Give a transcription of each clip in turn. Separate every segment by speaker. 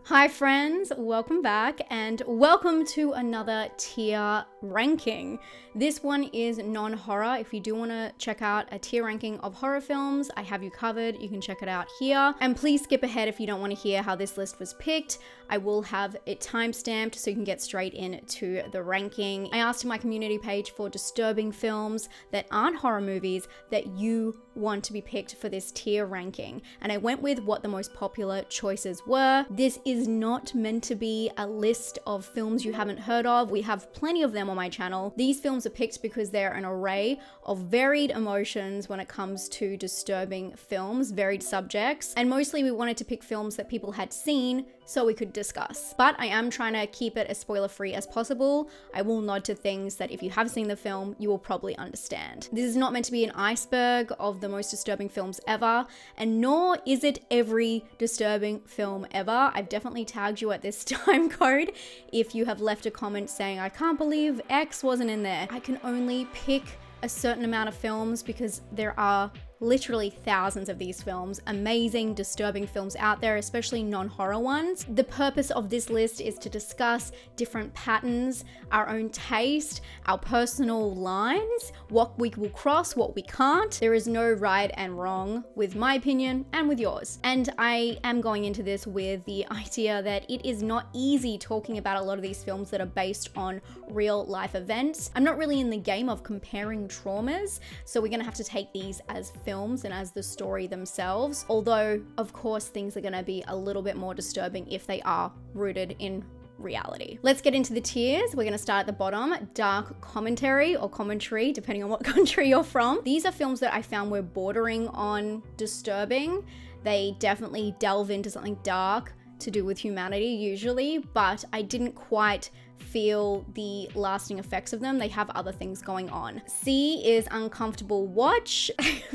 Speaker 1: Hi friends, welcome back and welcome to another tier ranking. This one is non-horror. If you do want to check out a tier ranking of horror films, I have you covered. You can check it out here. And please skip ahead if you don't want to hear how this list was picked. I will have it timestamped so you can get straight into the ranking. I asked in my community page for disturbing films that aren't horror movies that you want to be picked for this tier ranking. And I went with what the most popular choices were. This is not meant to be a list of films you haven't heard of. We have plenty of them on my channel. These films are picked because they're an array of varied emotions when it comes to disturbing films, varied subjects. And mostly we wanted to pick films that people had seen so we could discuss. But I am trying to keep it as spoiler-free as possible. I will nod to things that if you have seen the film, you will probably understand. This is not meant to be an iceberg of the most disturbing films ever, and nor is it every disturbing film ever. I've definitely tagged you at this time code if you have left a comment saying, I can't believe X wasn't in there. I can only pick a certain amount of films because there are literally thousands of these films, amazing, disturbing films out there, especially non-horror ones. The purpose of this list is to discuss different patterns, our own taste, our personal lines, what we will cross, what we can't. There is no right and wrong with my opinion and with yours. And I am going into this with the idea that it is not easy talking about a lot of these films that are based on real life events. I'm not really in the game of comparing traumas, so we're gonna have to take these as films and as the story themselves, although of course things are going to be a little bit more disturbing if they are rooted in reality. Let's get into the tiers. We're going to start at the bottom. Dark commentary or commentary, depending on what country you're from. These are films that I found were bordering on disturbing. They definitely delve into something dark to do with humanity usually, but I didn't quite feel the lasting effects of them. They have other things going on. C is uncomfortable watch,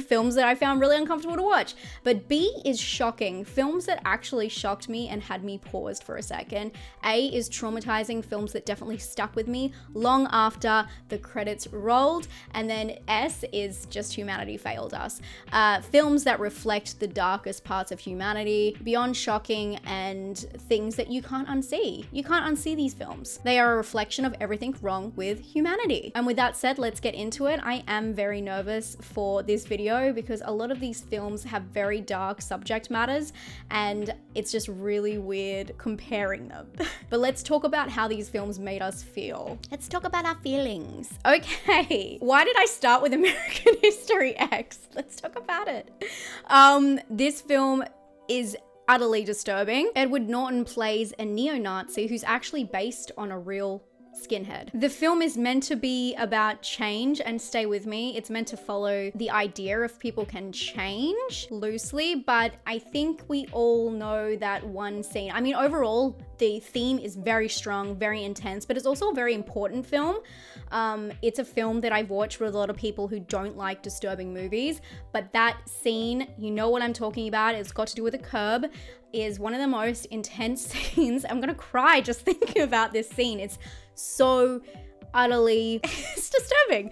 Speaker 1: films that I found really uncomfortable to watch. But B is shocking, films that actually shocked me and had me paused for a second. A is traumatizing, films that definitely stuck with me long after the credits rolled. And then S is just humanity failed us. Films that reflect the darkest parts of humanity, beyond shocking and things that you can't unsee. You can't unsee these films. They are a reflection of everything wrong with humanity. And with that said, let's get into it. I am very nervous for this video because a lot of these films have very dark subject matters and it's just really weird comparing them. But let's talk about how these films made us feel. Let's talk about our feelings. Okay, why did I start with American History X? Let's talk about it. This film is utterly disturbing. Edward Norton plays a neo-Nazi who's actually based on a real skinhead. The film is meant to be about change, and stay with me, it's meant to follow the idea of people can change loosely, but I think we all know that one scene. I mean, overall, the theme is very strong, very intense, but it's also a very important film. It's a film that I've watched with a lot of people who don't like disturbing movies, but that scene, you know what I'm talking about, it's got to do with a curb, is one of the most intense scenes. I'm gonna cry just thinking about this scene. It's so utterly it's disturbing,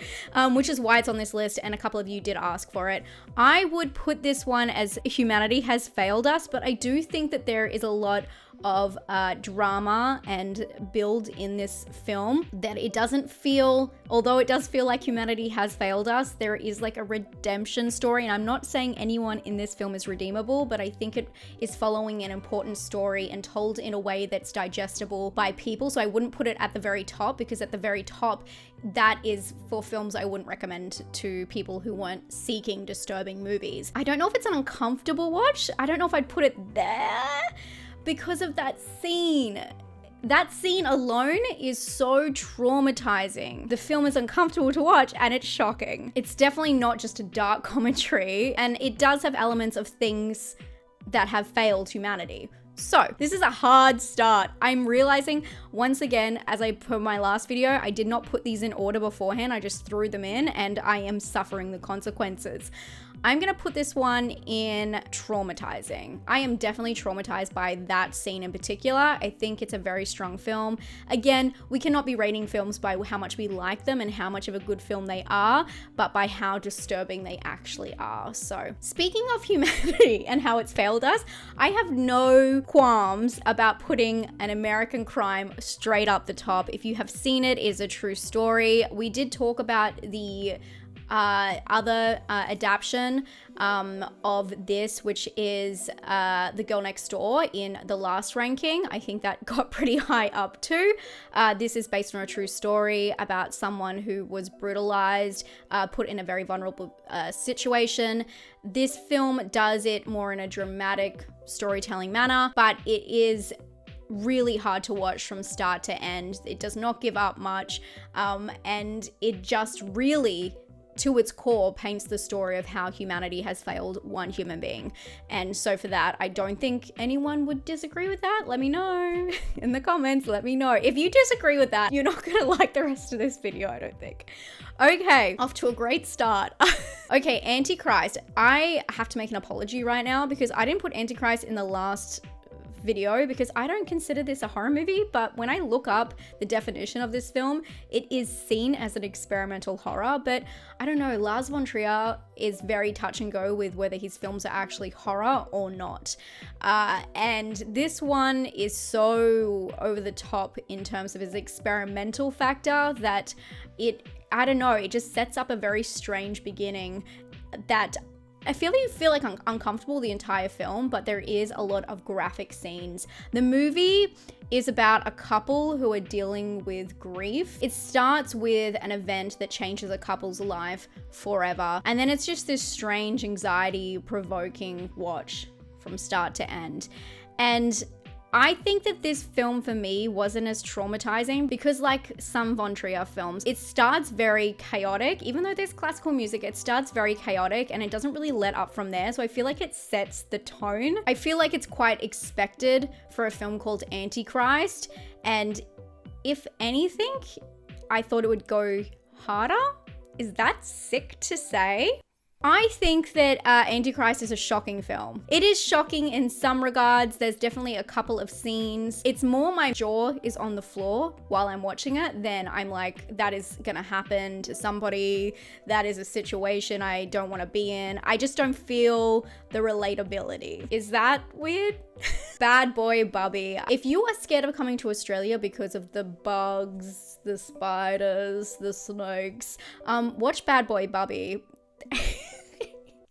Speaker 1: which is why it's on this list, and a couple of you did ask for it. I would put this one as humanity has failed us, but I do think that there is a lot of drama and build in this film that it doesn't feel, although it does feel like humanity has failed us, there is like a redemption story. And I'm not saying anyone in this film is redeemable, but I think it is following an important story and told in a way that's digestible by people. So I wouldn't put it at the very top, because at the very top, that is for films I wouldn't recommend to people who weren't seeking disturbing movies. I don't know if it's an uncomfortable watch. I don't know if I'd put it there, because of that scene. That scene alone is so traumatizing. The film is uncomfortable to watch and it's shocking. It's definitely not just a dark commentary, and it does have elements of things that have failed humanity. So this is a hard start. I'm realizing once again, as I put my last video, I did not put these in order beforehand. I just threw them in and I am suffering the consequences. I'm gonna put this one in traumatizing. I am definitely traumatized by that scene in particular. I think it's a very strong film. Again, we cannot be rating films by how much we like them and how much of a good film they are, but by how disturbing they actually are. So, speaking of humanity and how it's failed us, I have no qualms about putting An American Crime straight up the top. If you have seen it, it is a true story. We did talk about the other adaptation of this, which is The Girl Next Door in the last ranking. I think that got pretty high up too. This is based on a true story about someone who was brutalized, put in a very vulnerable situation. This film does it more in a dramatic storytelling manner, but it is really hard to watch from start to end. It does not give up much, and it just really, to its core, paints the story of how humanity has failed one human being. And so for that, I don't think anyone would disagree with that. Let me know in the comments. Let me know. If you disagree with that, you're not gonna like the rest of this video, I don't think. Okay, off to a great start. Okay, Antichrist. I have to make an apology right now because I didn't put Antichrist in the last video because I don't consider this a horror movie, but when I look up the definition of this film, it is seen as an experimental horror. But I don't know, Lars von Trier is very touch and go with whether his films are actually horror or not. And this one is so over the top in terms of his experimental factor that I don't know, it just sets up a very strange beginning that I feel like I'm uncomfortable the entire film, but there is a lot of graphic scenes. The movie is about a couple who are dealing with grief. It starts with an event that changes a couple's life forever, and then it's just this strange, anxiety-provoking watch from start to end. And I think that this film for me wasn't as traumatizing because, like some Von Trier films, it starts very chaotic. Even though there's classical music, it starts very chaotic and it doesn't really let up from there. So I feel like it sets the tone. I feel like it's quite expected for a film called Antichrist. And if anything, I thought it would go harder. Is that sick to say? I think that Antichrist is a shocking film. It is shocking in some regards. There's definitely a couple of scenes. It's more my jaw is on the floor while I'm watching it than I'm like, that is gonna happen to somebody. That is a situation I don't want to be in. I just don't feel the relatability. Is that weird? Bad Boy Bubby. If you are scared of coming to Australia because of the bugs, the spiders, the snakes, watch Bad Boy Bubby.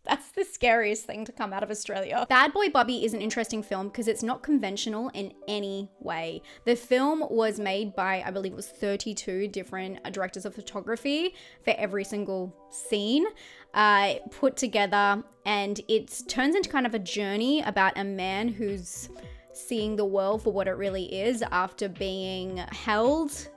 Speaker 1: That's the scariest thing to come out of Australia. Bad Boy Bubby is an interesting film because it's not conventional in any way. The film was made by, I believe it was 32 different directors of photography for every single scene put together, and it turns into kind of a journey about a man who's seeing the world for what it really is after being held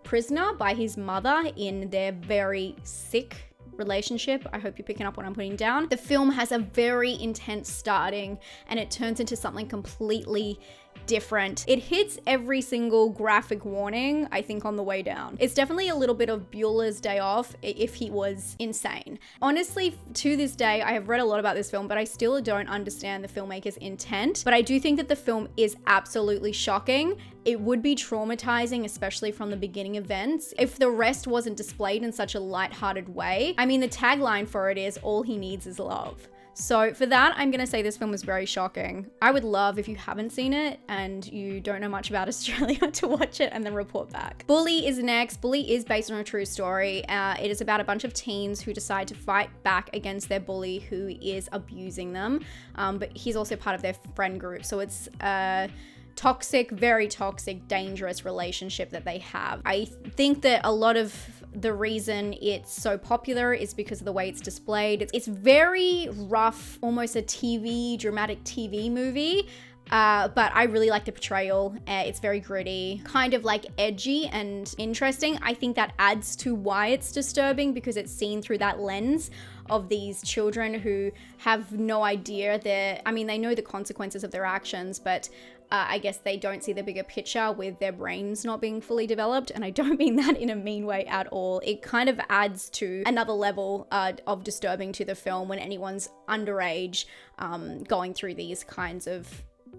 Speaker 1: prisoner by his mother in their very sick relationship. I hope you're picking up what I'm putting down. The film has a very intense starting and it turns into something completely different. It hits every single graphic warning, I think, on the way down. It's definitely a little bit of Bueller's Day Off if he was insane. Honestly, to this day, I have read a lot about this film, but I still don't understand the filmmaker's intent. But I do think that the film is absolutely shocking. It would be traumatizing, especially from the beginning events, if the rest wasn't displayed in such a lighthearted way. I mean, the tagline for it is, all he needs is love. So for that, I'm gonna say this film was very shocking. I would love, if you haven't seen it and you don't know much about Australia, to watch it and then report back. Bully is next. Bully is based on a true story. It is about a bunch of teens who decide to fight back against their bully who is abusing them. But he's also part of their friend group. So it's toxic, very toxic, dangerous relationship that they have. I think that a lot of the reason it's so popular is because of the way it's displayed. It's very rough, almost a dramatic TV movie. But I really like the portrayal. It's very gritty, kind of like edgy and interesting. I think that adds to why it's disturbing because it's seen through that lens of these children who have no idea they know the consequences of their actions, but I guess they don't see the bigger picture with their brains not being fully developed. And I don't mean that in a mean way at all. It kind of adds to another level of disturbing to the film when anyone's underage going through these kinds of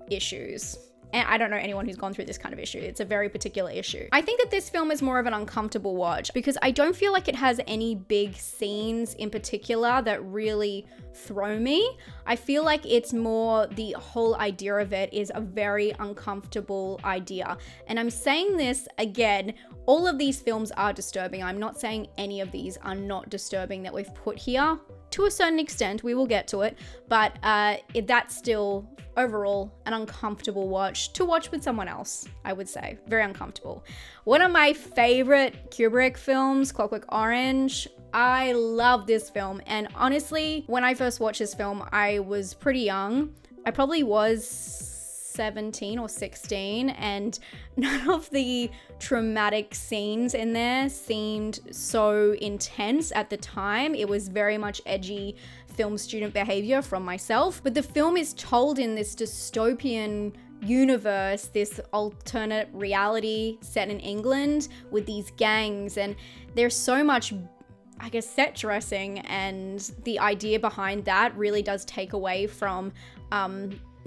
Speaker 1: issues. And I don't know anyone who's gone through this kind of issue. It's a very particular issue. I think that this film is more of an uncomfortable watch because I don't feel like it has any big scenes in particular that really throw me. I feel like it's more the whole idea of it is a very uncomfortable idea. And I'm saying this again, all of these films are disturbing. I'm not saying any of these are not disturbing that we've put here. To a certain extent, we will get to it, but that's still overall an uncomfortable watch to watch with someone else, I would say. Very uncomfortable. One of my favorite Kubrick films, Clockwork Orange. I love this film, and honestly, when I first watched this film, I was pretty young. I probably was 17 or 16, and none of the traumatic scenes in there seemed so intense at the time. It was very much edgy film student behavior from myself, but the film is told in this dystopian universe, this alternate reality set in England with these gangs, and there's so much, I guess, set dressing, and the idea behind that really does take away from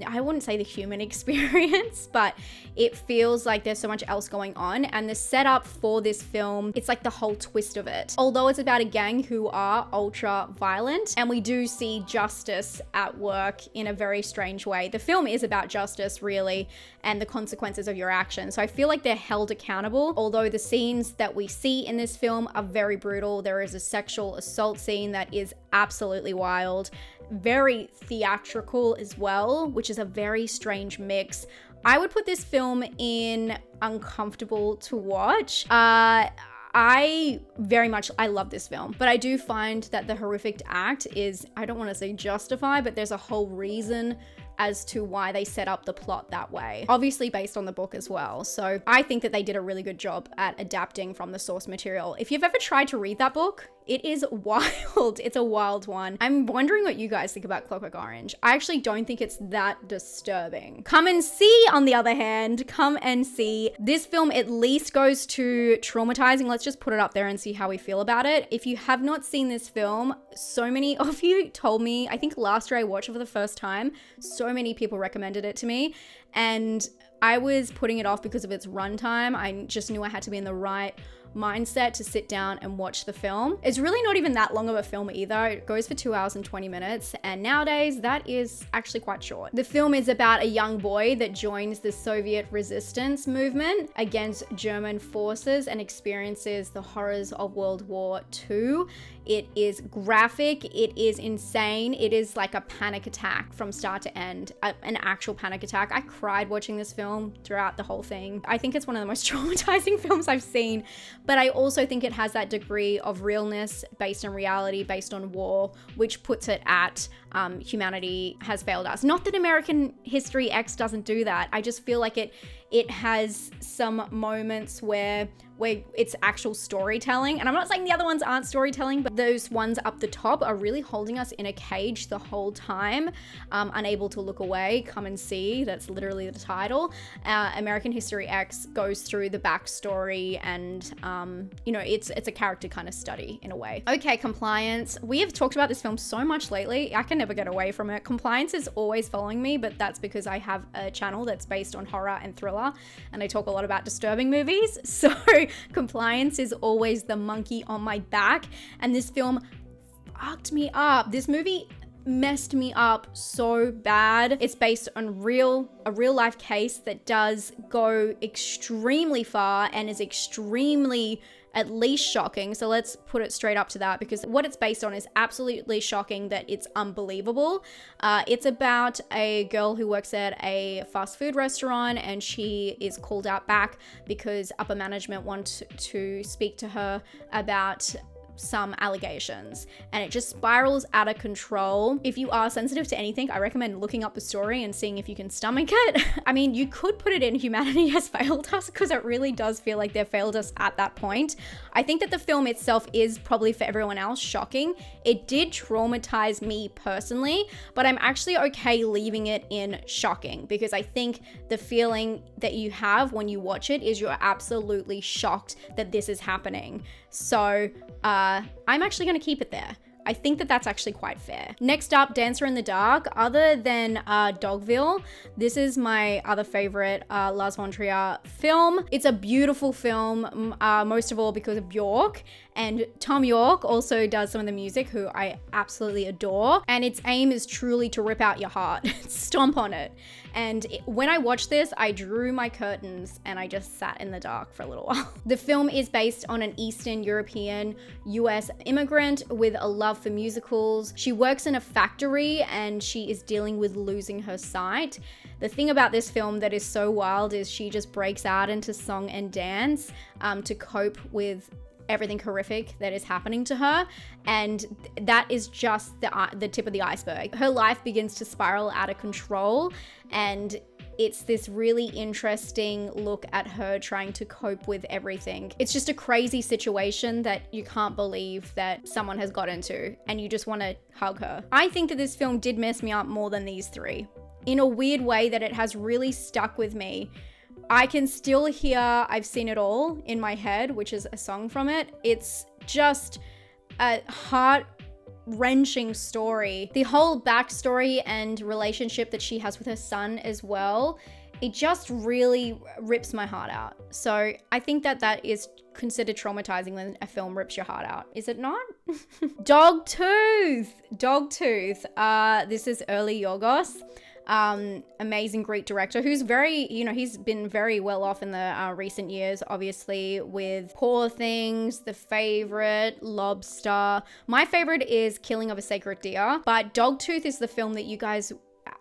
Speaker 1: I wouldn't say the human experience, but it feels like there's so much else going on. And the setup for this film, it's like the whole twist of it. Although it's about a gang who are ultra violent, and we do see justice at work in a very strange way. The film is about justice, really, and the consequences of your actions. So I feel like they're held accountable. Although the scenes that we see in this film are very brutal. There is a sexual assault scene that is absolutely wild. Very theatrical as well, which is a very strange mix. I would put this film in uncomfortable to watch. I love this film, but I do find that the horrific act is, I don't want to say justify, but there's a whole reason as to why they set up the plot that way. Obviously based on the book as well. So I think that they did a really good job at adapting from the source material. If you've ever tried to read that book, it is wild. It's a wild one. I'm wondering what you guys think about Clockwork Orange. I actually don't think it's that disturbing. Come and See, on the other hand, come and see. This film at least goes to traumatizing. Let's just put it up there and see how we feel about it. If you have not seen this film, so many of you told me, I think last year I watched it for the first time, so many people recommended it to me, and I was putting it off because of its runtime. I just knew I had to be in the right mindset to sit down and watch the film. It's really not even that long of a film either. It goes for 2 hours and 20 minutes, and nowadays that is actually quite short. The film is about a young boy that joins the Soviet resistance movement against German forces and experiences the horrors of World War II. It is graphic, it is insane, it is like a panic attack from start to end, an actual panic attack. I cried watching this film throughout the whole thing. I think it's one of the most traumatizing films I've seen, but I also think it has that degree of realness based on reality, based on war, which puts it at humanity has failed us. Not that American History X doesn't do that. I just feel like it has some moments where it's actual storytelling. And I'm not saying the other ones aren't storytelling, but those ones up the top are really holding us in a cage the whole time, unable to look away. Come and See, that's literally the title. American History X goes through the backstory and, it's a character kind of study in a way. Okay, Compliance. We have talked about this film so much lately. I can never get away from it. Compliance is always following me, but that's because I have a channel that's based on horror and thriller, and I talk a lot about disturbing movies. So Compliance is always the monkey on my back, and this film fucked me up. This movie messed me up so bad. It's based on a real life case that does go extremely far and is extremely at least shocking. So let's put it straight up to that, because what it's based on is absolutely shocking that it's unbelievable. It's about a girl who works at a fast food restaurant, and she is called out back because upper management want to speak to her about some allegations, and it just spirals out of control. If you are sensitive to anything, I recommend looking up the story and seeing if you can stomach it. I mean, you could put it in humanity has failed us, because it really does feel like they've failed us at that point. I think that the film itself is probably for everyone else shocking. It did traumatize me personally, but I'm actually okay leaving it in shocking, because I think the feeling that you have when you watch it is you're absolutely shocked that this is happening. So I'm actually going to keep it there. I think that that's actually quite fair. Next up, Dancer in the Dark. Other than Dogville, this is my other favorite Lars von Trier film. It's a beautiful film, most of all because of Bjork. And Tom York also does some of the music, who I absolutely adore. And its aim is truly to rip out your heart, stomp on it. And when I watched this, I drew my curtains and I just sat in the dark for a little while. The film is based on an Eastern European US immigrant with a love for musicals. She works in a factory and she is dealing with losing her sight. The thing about this film that is so wild is she just breaks out into song and dance to cope with everything horrific that is happening to her, and that is just the tip of the iceberg. Her life begins to spiral out of control, and it's this really interesting look at her trying to cope with everything. It's just a crazy situation that you can't believe that someone has got into, and you just want to hug her. I think that this film did mess me up more than these three, in a weird way that it has really stuck with me. I can still hear I've Seen It All in my head, which is a song from it. It's just a heart-wrenching story. The whole backstory and relationship that she has with her son as well, it just really rips my heart out. So I think that that is considered traumatizing when a film rips your heart out. Is it not? Dogtooth. This is early Yorgos. Amazing Greek director who's very, he's been very well off in the recent years, obviously, with Poor Things, The Favorite, Lobster. My favorite is Killing of a Sacred Deer, but Dogtooth is the film that you guys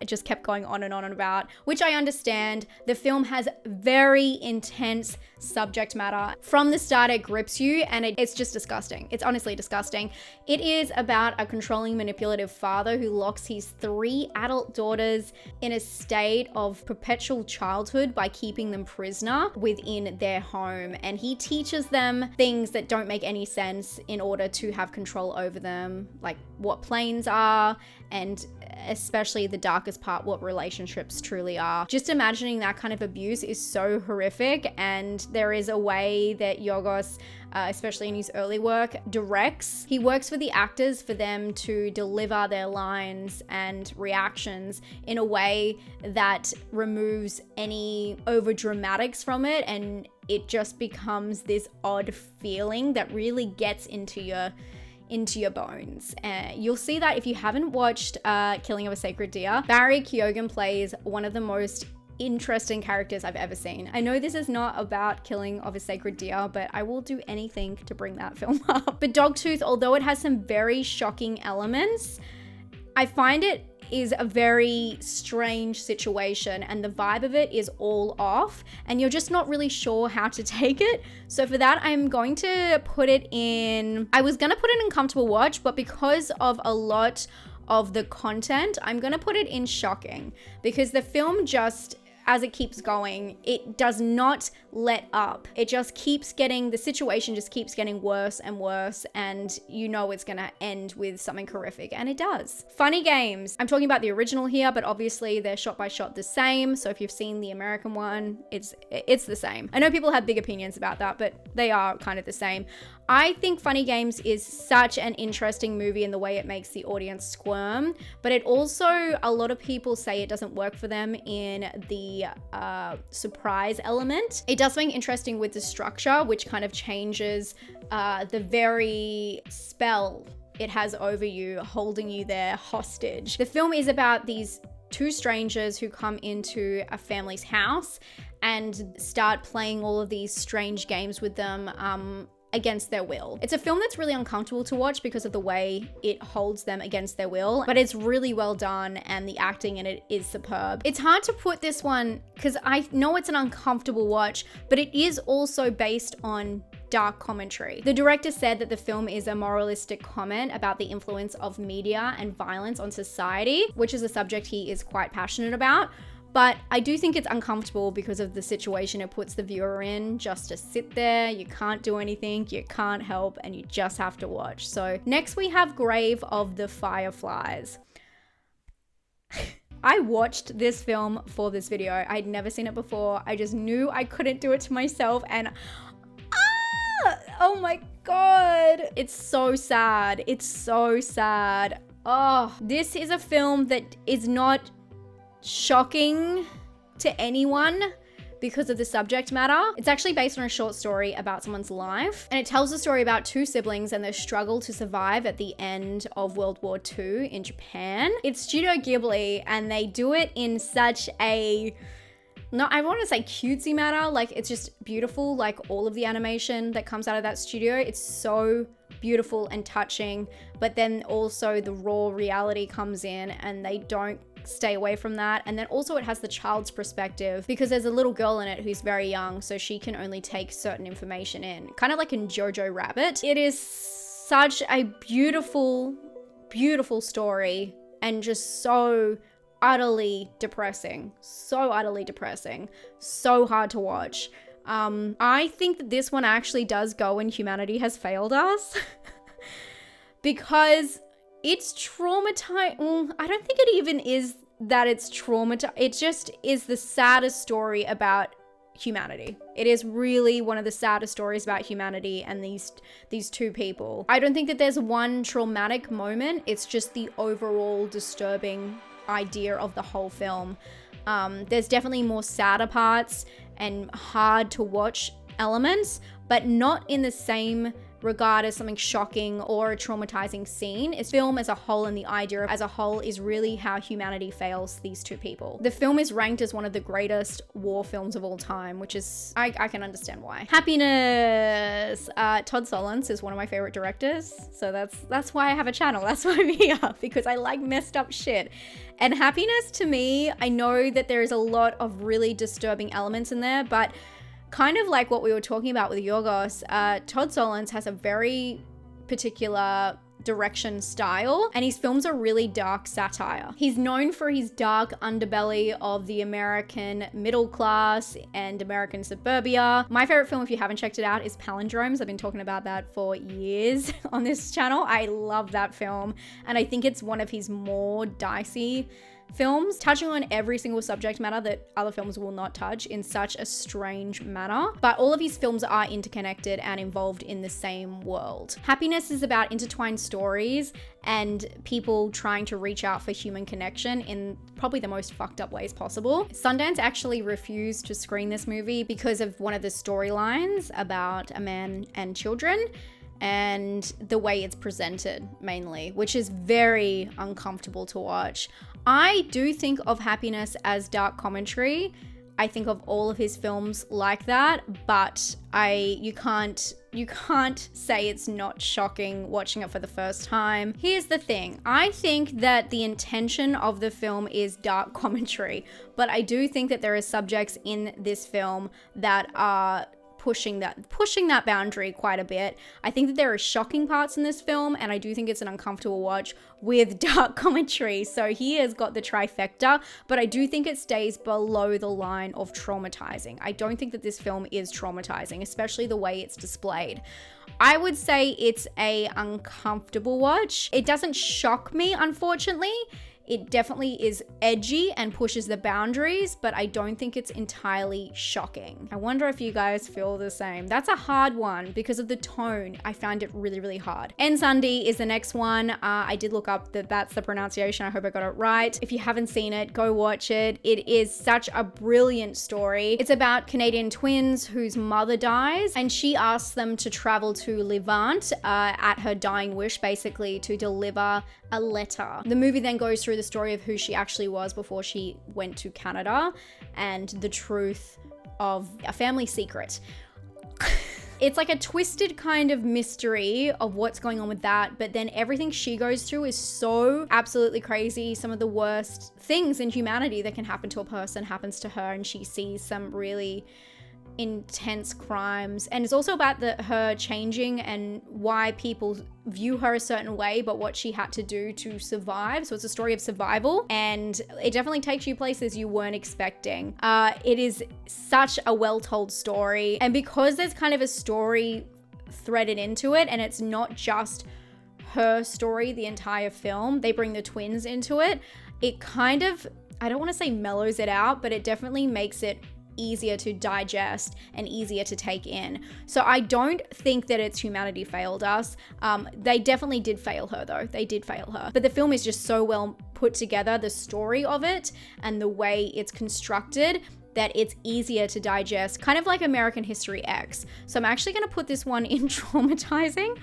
Speaker 1: just kept going on and about, which I understand. The film has very intense subject matter. From the start, it grips you, and it's just disgusting. It's honestly disgusting. It is about a controlling, manipulative father who locks his 3 adult daughters in a state of perpetual childhood by keeping them prisoner within their home. And he teaches them things that don't make any sense in order to have control over them, like what planes are, and especially the darkest part, what relationships truly are. Just imagining that kind of abuse is so horrific, and there is a way that Yorgos, especially in his early work, directs. He works with the actors for them to deliver their lines and reactions in a way that removes any over dramatics from it, and it just becomes this odd feeling that really gets into your bones. You'll see that if you haven't watched Killing of a Sacred Deer. Barry Keoghan plays one of the most interesting characters I've ever seen. I know this is not about Killing of a Sacred Deer, but I will do anything to bring that film up. But Dogtooth, although it has some very shocking elements, I find it is a very strange situation, and the vibe of it is all off, and you're just not really sure how to take it. So for that, I'm going to put it in, I was gonna put it in comfortable watch, but because of a lot of the content, I'm gonna put it in shocking, because the film just, as it keeps going, it does not let up. It just keeps getting, the situation just keeps getting worse and worse, and you know it's gonna end with something horrific, and it does. Funny Games. I'm talking about the original here, but obviously they're shot by shot the same, so if you've seen the American one, it's the same. I know people have big opinions about that, but they are kind of the same. I think Funny Games is such an interesting movie in the way it makes the audience squirm, but it also, a lot of people say it doesn't work for them in the surprise element. It does something interesting with the structure, which kind of changes the very spell it has over you, holding you there hostage. The film is about these 2 strangers who come into a family's house and start playing all of these strange games with them against their will. It's a film that's really uncomfortable to watch because of the way it holds them against their will, but it's really well done, and the acting in it is superb. It's hard to put this one, because I know it's an uncomfortable watch, but it is also based on dark commentary. The director said that the film is a moralistic comment about the influence of media and violence on society, which is a subject he is quite passionate about. But I do think it's uncomfortable because of the situation it puts the viewer in, just to sit there, you can't do anything, you can't help, and you just have to watch. So next we have Grave of the Fireflies. I watched this film for this video. I'd never seen it before. I just knew I couldn't do it to myself, and oh my God. It's so sad. It's so sad. Oh, this is a film that is not shocking to anyone because of the subject matter. It's actually based on a short story about someone's life, and it tells the story about two siblings and their struggle to survive at the end of World War II in Japan. It's Studio Ghibli, and they do it in such a, not, I want to say cutesy manner, like it's just beautiful, like all of the animation that comes out of that studio. It's so beautiful and touching, but then also the raw reality comes in and they don't stay away from that. And then also it has the child's perspective because there's a little girl in it who's very young, so she can only take certain information in, kind of like in Jojo Rabbit. It is such a beautiful, beautiful story, and just so utterly depressing, so hard to watch. I think that this one actually does go and humanity has failed us because it's traumatizing. I don't think it even is that it's traumatizing. It just is the saddest story about humanity. It is really one of the saddest stories about humanity and these two people. I don't think that there's one traumatic moment. It's just the overall disturbing idea of the whole film. There's definitely more sadder parts and hard to watch elements, but not in the same regard as something shocking or a traumatizing scene. It's film as a whole, and the idea as a whole is really how humanity fails these two people. The film is ranked as one of the greatest war films of all time, which is, I can understand why. Happiness. Todd Solondz is one of my favorite directors, so that's why I have a channel. That's why I'm here, because I like messed up shit. And Happiness, to me, I know that there is a lot of really disturbing elements in there, but kind of like what we were talking about with Yorgos, Todd Solondz has a very particular direction style, and his films are really dark satire. He's known for his dark underbelly of the American middle class and American suburbia. My favorite film, if you haven't checked it out, is Palindromes. I've been talking about that for years on this channel. I love that film, and I think it's one of his more dicey films, touching on every single subject matter that other films will not touch in such a strange manner. But all of his films are interconnected and involved in the same world. Happiness is about intertwined stories and people trying to reach out for human connection in probably the most fucked up ways possible. Sundance actually refused to screen this movie because of one of the storylines about a man and children, and the way it's presented mainly, which is very uncomfortable to watch. I do think of Happiness as dark commentary. I think of all of his films like that, but you can't say it's not shocking watching it for the first time. Here's the thing. I think that the intention of the film is dark commentary, but I do think that there are subjects in this film that are pushing that boundary quite a bit. I think that there are shocking parts in this film, and I do think it's an uncomfortable watch with dark commentary. So he has got the trifecta, but I do think it stays below the line of traumatizing. I don't think that this film is traumatizing, especially the way it's displayed. I would say it's a uncomfortable watch. It doesn't shock me, unfortunately. It definitely is edgy and pushes the boundaries, but I don't think it's entirely shocking. I wonder if you guys feel the same. That's a hard one because of the tone. I found it really, really hard. Ensandi is the next one. I did look up that's the pronunciation. I hope I got it right. If you haven't seen it, go watch it. It is such a brilliant story. It's about Canadian twins whose mother dies, and she asks them to travel to Levant at her dying wish, basically, to deliver a letter. The movie then goes through the story of who she actually was before she went to Canada and the truth of a family secret. It's like a twisted kind of mystery of what's going on with that, but then everything she goes through is so absolutely crazy. Some of the worst things in humanity that can happen to a person happens to her, and she sees some really intense crimes, and it's also about her changing and why people view her a certain way, but what she had to do to survive. So it's a story of survival, and it definitely takes you places you weren't expecting. It is such a well-told story, and because there's kind of a story threaded into it, and it's not just her story the entire film, they bring the twins into it. It kind of, I don't want to say mellows it out, but it definitely makes it easier to digest and easier to take in. So I don't think that it's humanity failed us. They definitely did fail her though. They did fail her. But the film is just so well put together, the story of it and the way it's constructed, that it's easier to digest, kind of like American History X. So I'm actually going to put this one in traumatizing.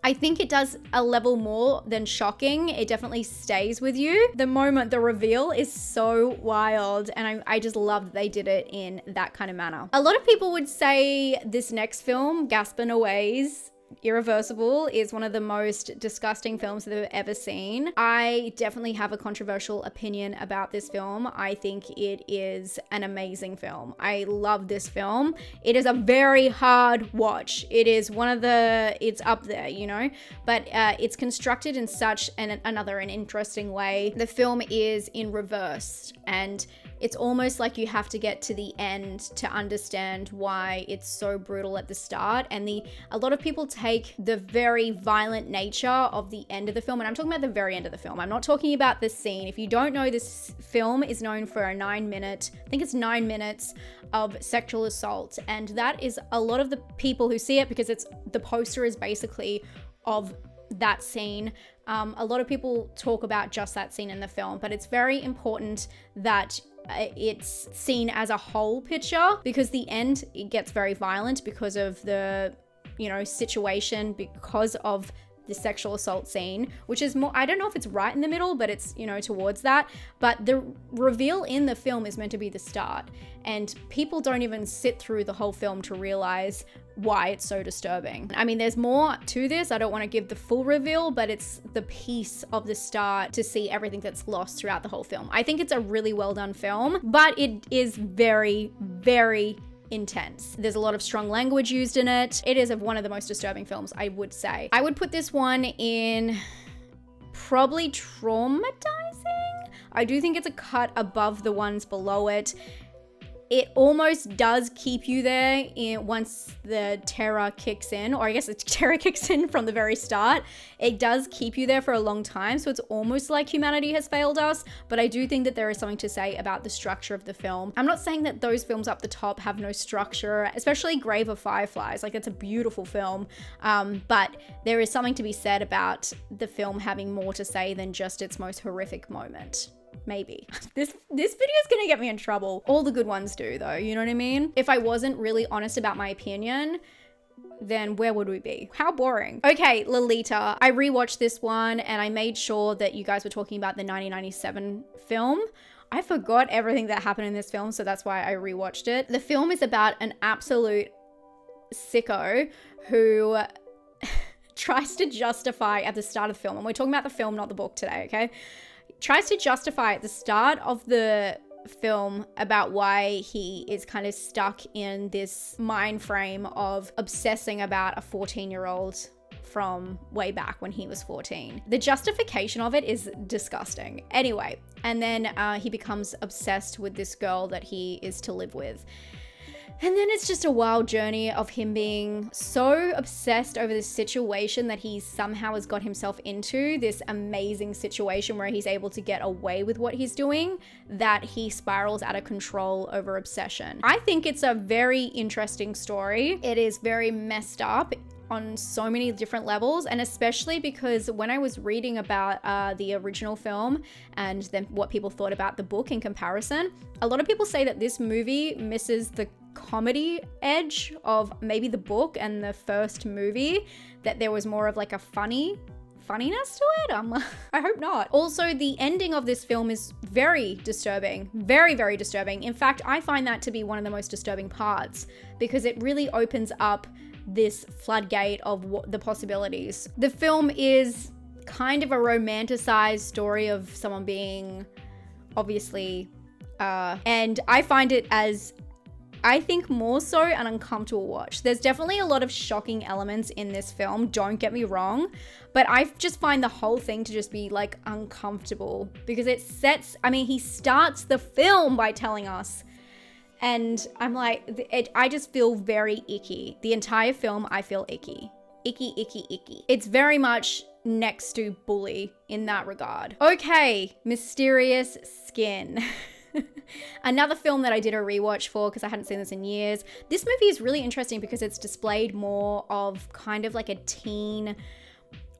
Speaker 1: I think it does a level more than shocking. It definitely stays with you. The moment, the reveal is so wild, and I just love that they did it in that kind of manner. A lot of people would say this next film, Gaspar Noé's Irreversible, is one of the most disgusting films that I've ever seen. I definitely have a controversial opinion about this film. I think it is an amazing film. I love this film. It is a very hard watch. It is one of the, it's up there, you know, but it's constructed in such an interesting way. The film is in reverse, and it's almost like you have to get to the end to understand why it's so brutal at the start. And a lot of people take the very violent nature of the end of the film, and I'm talking about the very end of the film. I'm not talking about the scene. If you don't know, this film is known for a 9 minute, I think it's 9 minutes of sexual assault. And that is a lot of the people who see it, because the poster is basically of that scene. A lot of people talk about just that scene in the film, but it's very important that it's seen as a whole picture, because the end, it gets very violent because of the, you know, situation, because of the sexual assault scene, which is more, I don't know if it's right in the middle, but it's, you know, towards that. But the reveal in the film is meant to be the start, and people don't even sit through the whole film to realize why it's so disturbing. I mean, there's more to this. I don't want to give the full reveal, but it's the piece of the start to see everything that's lost throughout the whole film. I think it's a really well done film, but it is very, very intense. There's a lot of strong language used in it. It is one of the most disturbing films, I would say. I would put this one in probably traumatizing. I do think it's a cut above the ones below it. It almost does keep you there once the terror kicks in, or I guess the terror kicks in from the very start. It does keep you there for a long time, so it's almost like humanity has failed us, but I do think that there is something to say about the structure of the film. I'm not saying that those films up the top have no structure, especially Grave of Fireflies. Like, it's a beautiful film, but there is something to be said about the film having more to say than just its most horrific moment. Maybe. This video is gonna get me in trouble. All the good ones do though, you know what I mean? If I wasn't really honest about my opinion, then where would we be? How boring. Okay, Lolita. I rewatched this one and I made sure that you guys were talking about the 1997 film. I forgot everything that happened in this film, so that's why I rewatched it. The film is about an absolute sicko who tries to justify at the start of the film, and we're talking about the film, not the book today, okay? Tries to justify at the start of the film about why he is kind of stuck in this mind frame of obsessing about a 14-year-old from way back when he was 14. The justification of it is disgusting. Anyway, and then he becomes obsessed with this girl that he is to live with. And then it's just a wild journey of him being so obsessed over this situation that he somehow has got himself into this amazing situation where he's able to get away with what he's doing, that he spirals out of control over obsession. I think it's a very interesting story. It is very messed up on so many different levels, and especially because when I was reading about the original film and then what people thought about the book in comparison, a lot of people say that this movie misses the comedy edge of maybe the book and the first movie, that there was more of like a funniness to it. I hope not. Also, the ending of this film is very disturbing, very, very disturbing. In fact, I find that to be one of the most disturbing parts, because it really opens up this floodgate of the possibilities. The film is kind of a romanticized story of someone being obviously, and I find it as I think more so an uncomfortable watch. There's definitely a lot of shocking elements in this film, don't get me wrong, but I just find the whole thing to just be like uncomfortable because he starts the film by telling us, and I'm like, I just feel very icky. The entire film, I feel icky. Icky, icky, icky. It's very much next to Bully in that regard. Okay, Mysterious Skin. Another film that I did a rewatch for because I hadn't seen this in years. This movie is really interesting because it's displayed more of kind of like a teen,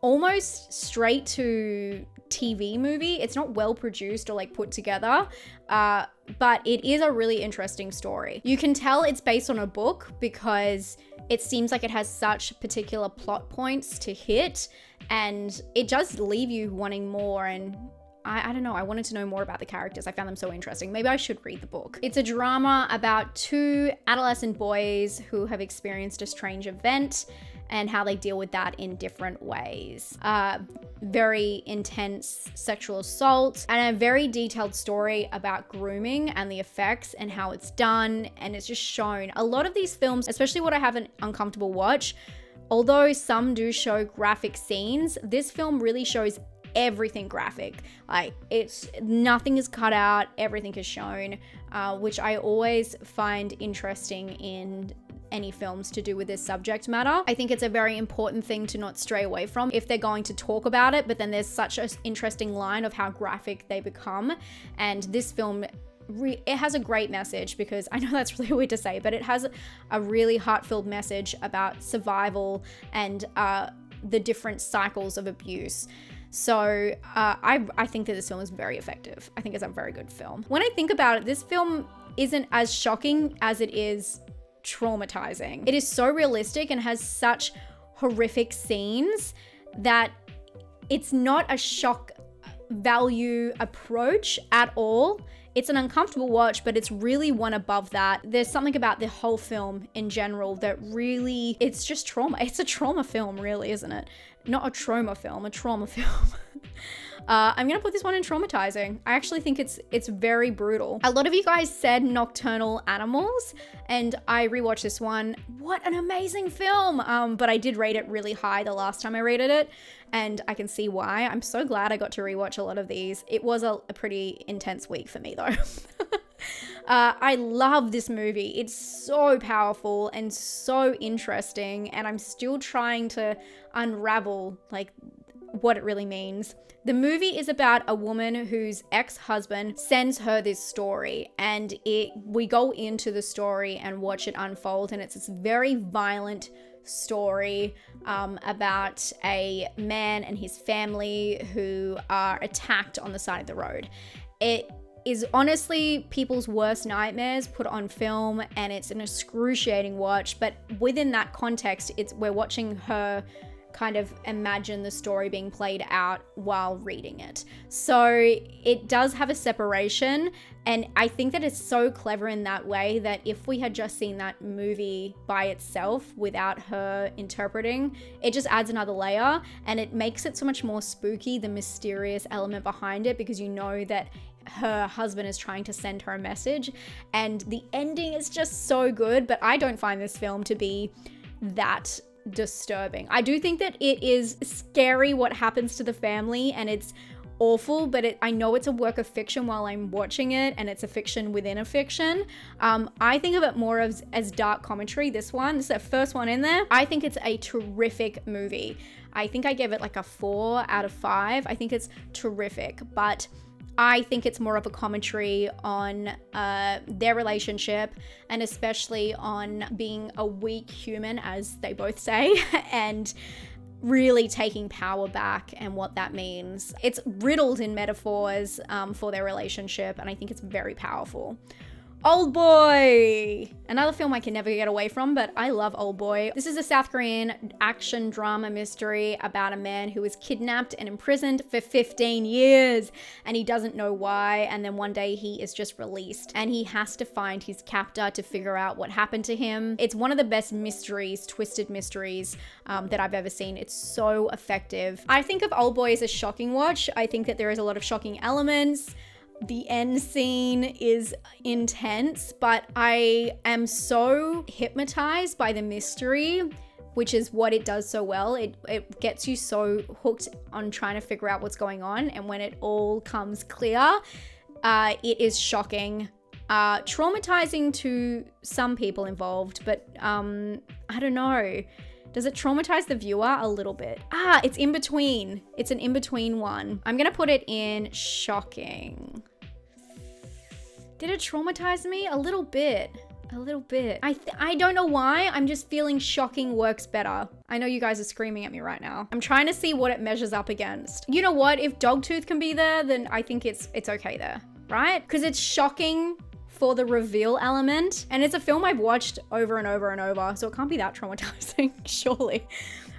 Speaker 1: almost straight to TV movie. It's not well produced or like put together, but it is a really interesting story. You can tell it's based on a book because it seems like it has such particular plot points to hit, and it does leave you wanting more. And I don't know, I wanted to know more about the characters. I found them so interesting. Maybe I should read the book. It's a drama about two adolescent boys who have experienced a strange event and how they deal with that in different ways. Very intense sexual assault and a very detailed story about grooming and the effects and how it's done. And it's just shown. A lot of these films, especially what I have an uncomfortable watch, although some do show graphic scenes, this film really shows everything graphic. Like, nothing is cut out, everything is shown, which I always find interesting in any films to do with this subject matter. I think it's a very important thing to not stray away from if they're going to talk about it, but then there's such an interesting line of how graphic they become. And this film, it has a great message, because I know that's really weird to say, but it has a really heart-filled message about survival and the different cycles of abuse. So I think that this film is very effective. I think it's a very good film. When I think about it, this film isn't as shocking as it is traumatizing. It is so realistic and has such horrific scenes that it's not a shock value approach at all. It's an uncomfortable watch, but it's really one above that. There's something about the whole film in general that really, it's just trauma. It's a trauma film, really, isn't it? Not a trauma film, a trauma film. I'm gonna put this one in traumatizing. I actually think it's very brutal. A lot of you guys said Nocturnal Animals, and I rewatched this one. What an amazing film! But I did rate it really high the last time I rated it, and I can see why. I'm so glad I got to rewatch a lot of these. It was a pretty intense week for me though. I love this movie. It's so powerful and so interesting, and I'm still trying to unravel like what it really means. The movie is about a woman whose ex-husband sends her this story, and we go into the story and watch it unfold, and it's this very violent story about a man and his family who are attacked on the side of the road. It is honestly people's worst nightmares put on film, and it's an excruciating watch, but within that context, we're watching her kind of imagine the story being played out while reading it. So it does have a separation, and I think that it's so clever in that way that if we had just seen that movie by itself without her interpreting, it just adds another layer, and it makes it so much more spooky, the mysterious element behind it, because you know that her husband is trying to send her a message, and the ending is just so good. But I don't find this film to be that disturbing. I do think that it is scary what happens to the family, and it's awful, but I know it's a work of fiction while I'm watching it, and it's a fiction within a fiction. I think of it more as dark commentary. This is the first one in there. I think it's a terrific movie. I think I gave it like a 4 out of 5. I think it's terrific, but I think it's more of a commentary on their relationship, and especially on being a weak human, as they both say, and really taking power back and what that means. It's riddled in metaphors for their relationship, and I think it's very powerful. Old Boy! Another film I can never get away from, but I love Old Boy. This is a South Korean action drama mystery about a man who was kidnapped and imprisoned for 15 years, and he doesn't know why, and then one day he is just released, and he has to find his captor to figure out what happened to him. It's one of the best mysteries, twisted mysteries that I've ever seen. It's so effective. I think of Old Boy as a shocking watch. I think that there is a lot of shocking elements. The end scene is intense, but I am so hypnotized by the mystery, which is what it does so well. It gets you so hooked on trying to figure out what's going on. And when it all comes clear, it is shocking, traumatizing to some people involved, but I don't know. Does it traumatize the viewer a little bit? It's in between. It's an in-between one. I'm gonna put it in shocking. Did it traumatize me? A little bit. A little bit. I don't know why. I'm just feeling shocking works better. I know you guys are screaming at me right now. I'm trying to see what it measures up against. You know what? If Dogtooth can be there, then I think it's okay there, right? Because it's shocking for the reveal element, and it's a film I've watched over and over and over, so it can't be that traumatizing, surely.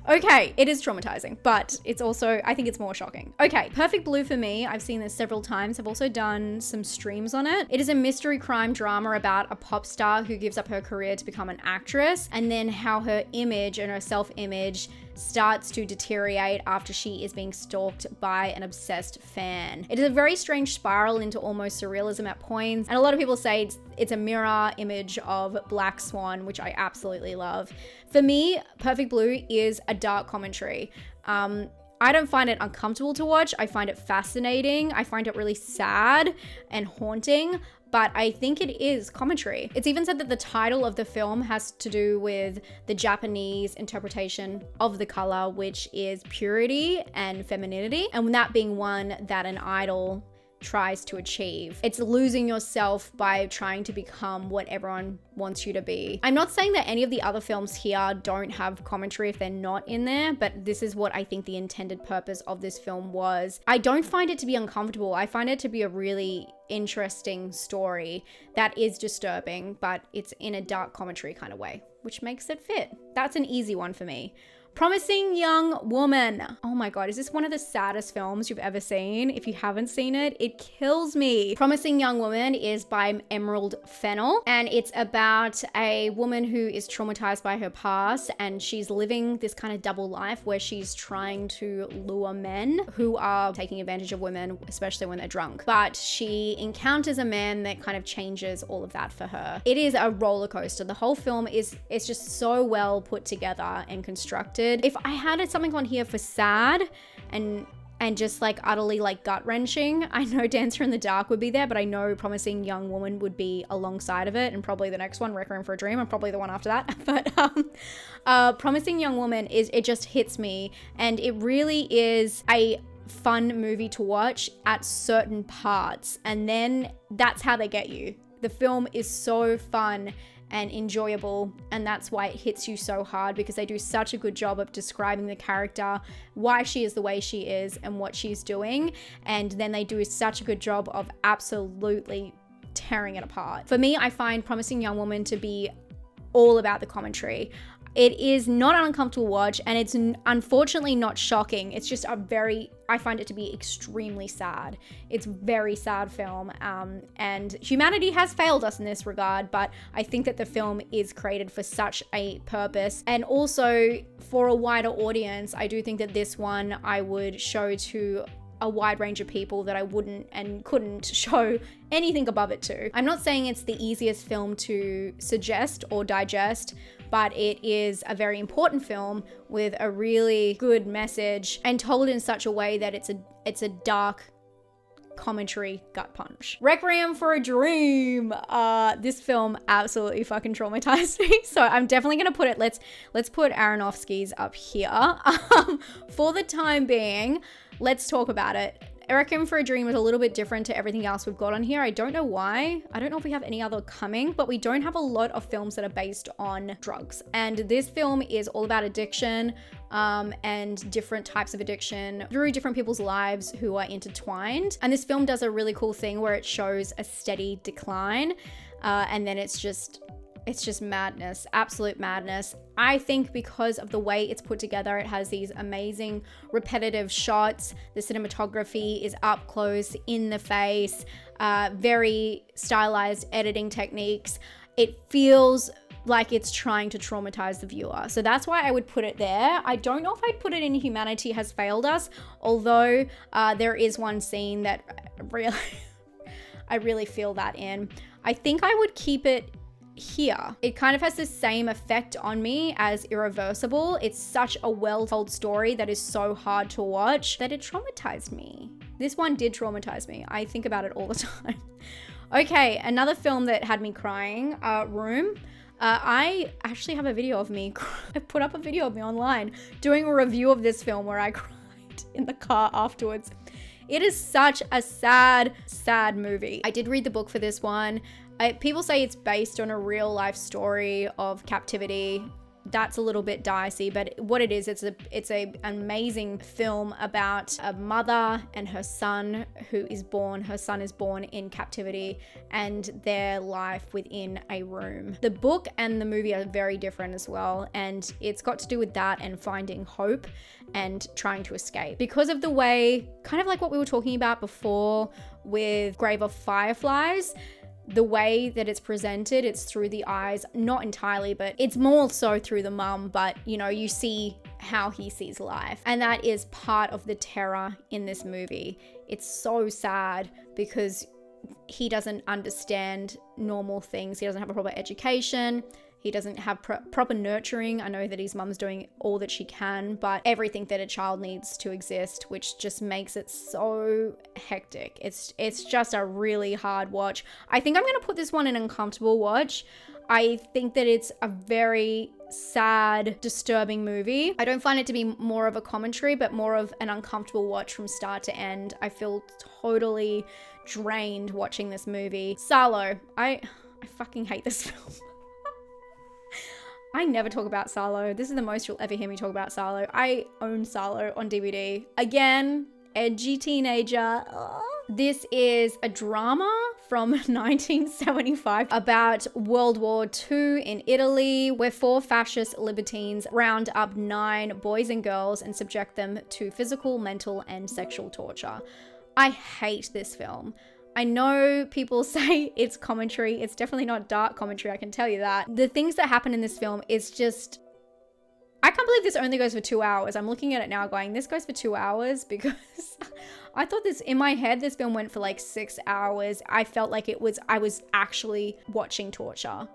Speaker 1: Okay, it is traumatizing, but it's also, I think it's more shocking. Okay, Perfect Blue for me, I've seen this several times. I've also done some streams on it. It is a mystery crime drama about a pop star who gives up her career to become an actress, and then how her image and her self-image starts to deteriorate after she is being stalked by an obsessed fan. It is a very strange spiral into almost surrealism at points, and a lot of people say it's a mirror image of Black Swan, which I absolutely love. For me, Perfect Blue is a dark commentary. I don't find it uncomfortable to watch. I find it fascinating. I find it really sad and haunting, but I think it is commentary. It's even said that the title of the film has to do with the Japanese interpretation of the color, which is purity and femininity, and that being one that an idol tries to achieve. It's losing yourself by trying to become what everyone wants you to be. I'm not saying that any of the other films here don't have commentary if they're not in there, but this is what I think the intended purpose of this film was. I don't find it to be uncomfortable. I find it to be a really interesting story that is disturbing, but it's in a dark commentary kind of way, which makes it fit. That's an easy one for me. Promising Young Woman. Oh my God, is this one of the saddest films you've ever seen? If you haven't seen it, it kills me. Promising Young Woman is by Emerald Fennell, and it's about a woman who is traumatized by her past, and she's living this kind of double life where she's trying to lure men who are taking advantage of women, especially when they're drunk. But she encounters a man that kind of changes all of that for her. It is a roller coaster. The whole film it's just so well put together and constructed. If I had something on here for sad and just like utterly like gut wrenching, I know Dancer in the Dark would be there, but I know Promising Young Woman would be alongside of it, and probably the next one, Requiem for a Dream, and probably the one after that. But Promising Young Woman it just hits me, and it really is a fun movie to watch at certain parts, and then that's how they get you. The film is so fun and enjoyable, and that's why it hits you so hard, because they do such a good job of describing the character, why she is the way she is and what she's doing, and then they do such a good job of absolutely tearing it apart. For me, I find Promising Young Woman to be all about the commentary. It is not an uncomfortable watch, and it's unfortunately not shocking. It's just I find it to be extremely sad. It's a very sad film, and humanity has failed us in this regard, but I think that the film is created for such a purpose, and also for a wider audience. I do think that this one I would show to a wide range of people that I wouldn't and couldn't show anything above it to. I'm not saying it's the easiest film to suggest or digest, but it is a very important film with a really good message and told in such a way that it's a dark commentary gut punch. Requiem for a Dream. This film absolutely fucking traumatized me. So I'm definitely gonna put it, let's put Aronofsky's up here. For the time being, let's talk about it. Requiem for a Dream is a little bit different to everything else we've got on here. I don't know why. I don't know if we have any other coming, but we don't have a lot of films that are based on drugs. And this film is all about addiction, and different types of addiction through different people's lives who are intertwined. And this film does a really cool thing where it shows a steady decline, and then it's just madness, absolute madness. I think because of the way it's put together, it has these amazing repetitive shots. The cinematography is up close, in the face, very stylized editing techniques. It feels like it's trying to traumatize the viewer. So that's why I would put it there. I don't know if I'd put it in Humanity Has Failed Us, although there is one scene that I really feel that in. I think I would keep it here. It kind of has the same effect on me as Irreversible. It's such a well-told story that is so hard to watch that it traumatized me. This one did traumatize me. I think about it all the time. Okay, another film that had me crying, Room. I actually have a video of me. I put up a video of me online doing a review of this film where I cried in the car afterwards. It is such a sad, sad movie. I did read the book for this one. People say it's based on a real life story of captivity. That's a little bit dicey, but what it is, it's an amazing film about a mother and her son her son is born in captivity, and their life within a room. The book and the movie are very different as well, and it's got to do with that and finding hope and trying to escape. Because of the way, kind of like what we were talking about before with Grave of Fireflies, the way that it's presented, it's through the eyes, not entirely, but it's more so through the mum, but you see how he sees life. And that is part of the terror in this movie. It's so sad because he doesn't understand normal things. He doesn't have a proper education. He doesn't have proper nurturing. I know that his mum's doing all that she can, but everything that a child needs to exist, which just makes it so hectic. It's just a really hard watch. I think I'm going to put this one in uncomfortable watch. I think that it's a very sad, disturbing movie. I don't find it to be more of a commentary, but more of an uncomfortable watch from start to end. I feel totally drained watching this movie. Salo. I fucking hate this film. I never talk about Salo. This is the most you'll ever hear me talk about Salo. I own Salo on DVD. Again, edgy teenager. Ugh. This is a drama from 1975 about World War II in Italy, where 4 fascist libertines round up 9 boys and girls and subject them to physical, mental, and sexual torture. I hate this film. I know people say it's commentary. It's definitely not dark commentary, I can tell you that. The things that happen in this film is just... I can't believe this only goes for 2 hours. I'm looking at it now going, this goes for 2 hours because I thought this, in my head, this film went for like 6 hours. I felt like I was actually watching torture.